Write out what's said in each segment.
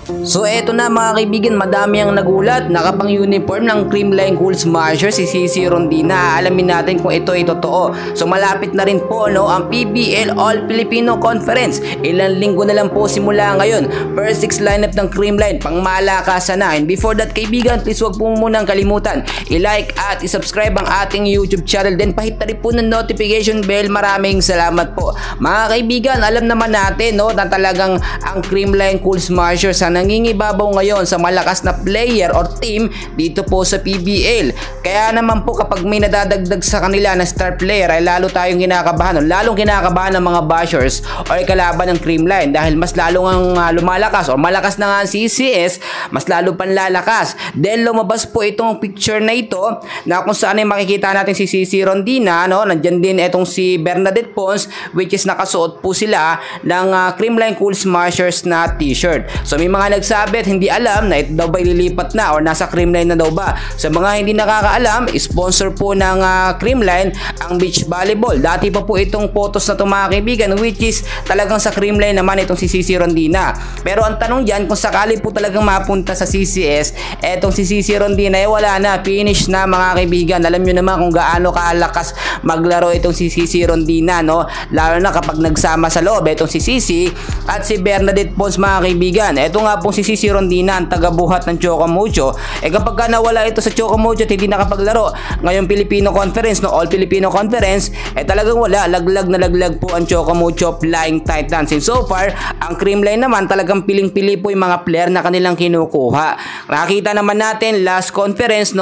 So eto na mga kaibigan, madami ang nagulat. Nakapang uniform ng Creamline Cool Smasher si CC Rondina. Alamin natin kung ito ay totoo. So malapit na rin po ang PBL All Filipino Conference. Ilang linggo na lang po simula ngayon. First 6 lineup ng Creamline, pang malakasan na. And before that kaibigan, please wag po munang kalimutan i-like at i-subscribe ang ating YouTube channel. Then pahit na rin po ng notification bell. Maraming salamat po. Mga kaibigan, alam naman natin na talagang ang Creamline Cool Smasher sa nangingibabaw ngayon sa malakas na player or team dito po sa PBL. Kaya naman po kapag may nadadagdag sa kanila na star player ay lalo tayong kinakabahan, lalong kinakabahan ng mga bashers or kalaban ng Creamline dahil mas lalo ang lumalakas o malakas na nga ang CCS, mas lalo panlalakas. Then lumabas po itong picture na ito na kung saan ay makikita natin si CC Rondina, nandyan din itong si Bernadette Pons, which is nakasuot po sila ng Creamline Cool Smashers na t-shirt. So may mga nagsabi at hindi alam na ito daw ba ililipat na or nasa Creamline na daw ba. Sa mga hindi nakakaalam, sponsor po ng Creamline ang beach volleyball. Dati pa po itong photos na ito mga kaibigan, which is talagang sa Creamline naman itong si CC Rondina. Pero ang tanong dyan, kung sakali po talagang mapunta sa CCS, etong si CC Rondina ay wala na, finish na mga kaibigan. Alam nyo naman kung gaano kalakas maglaro itong si CC Rondina, lalo na kapag nagsama sa loob itong si CC at si Bernadette Pons mga kaibigan. Ito nga pong si CC Rondina, ang tagabuhat ng Chocomucho. Kapag ka nawala ito sa Chocomucho at hindi nakapaglaro ngayong Filipino Conference, All Filipino Conference, talagang wala, laglag na laglag po ang Chocomucho Flying Titans. And so far, ang Creamline naman talagang piling-pili po yung mga player na kanilang kinukuha. Nakita naman natin last conference,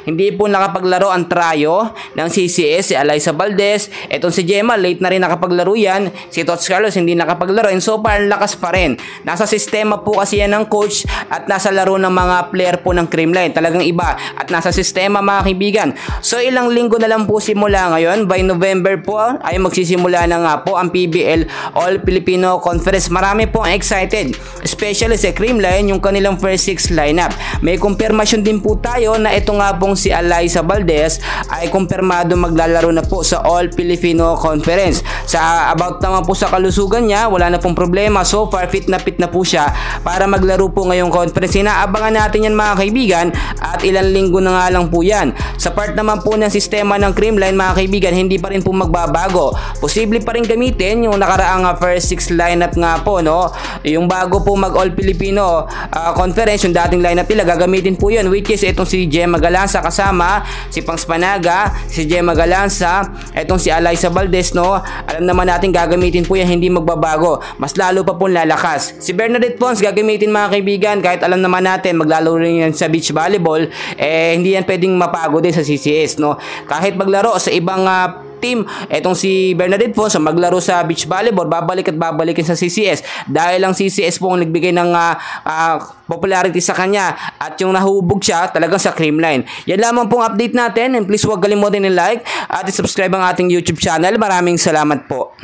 hindi po nakapaglaro ang trio ng CCS, si Alyssa Valdez, etong si Gemma, late na rin nakapaglaro yan, si Tots Carlos hindi nakapaglaro, and so far lakas pa rin. Nasa sistema po kasi yan ng coach at nasa laro ng mga player po ng Creamline, talagang iba at nasa sistema mga kaibigan. So ilang linggo na lang po simula ngayon, by November po ay magsisimula na nga po ang PBL All Filipino Conference. Marami po ang excited, especially sa Creamline, yung kanilang first 6 lineup. May kumpirmasyon din po tayo na ito nga pong si Alyssa Valdez ay kumpirmado maglalaro na po sa All Filipino Conference. Sa about naman po sa kalusugan niya, wala na pong problema. So far, fit na po siya para maglaro po ngayong conference. Inaabangan natin yan mga kaibigan at ilang linggo na nga lang po yan. Sa part naman po ng sistema ng Creamline mga kaibigan, hindi pa rin po magbabago. Posible pa rin gamitin yung nakaraang first 6 lineup nga po, yung bago po mag All Filipino Conference, yung dating lineup nila gagamitin po yun, which is itong si Gemma Galanza kasama si Pangs Panaga, si Gemma Galanza, itong si Alyssa Valdez, alam naman natin gagamitin po yan, hindi magbabago, mas lalo pa po lalakas. Si Bernadette Pons gagamitin mga kaibigan, kahit alam naman natin maglalaro rin yan sa beach volleyball, hindi yan pwedeng mapago din sa CCS, kahit maglaro sa ibang team, etong si Bernadette Pons maglaro sa beach volleyball, babalik at babalikin sa CCS dahil ang CCS po ang nagbigay ng popularity sa kanya at yung nahubog siya talagang sa Creamline. Yan lamang pong update natin, and please huwag kalimutan i-like at i-subscribe ang ating YouTube channel. Maraming salamat po.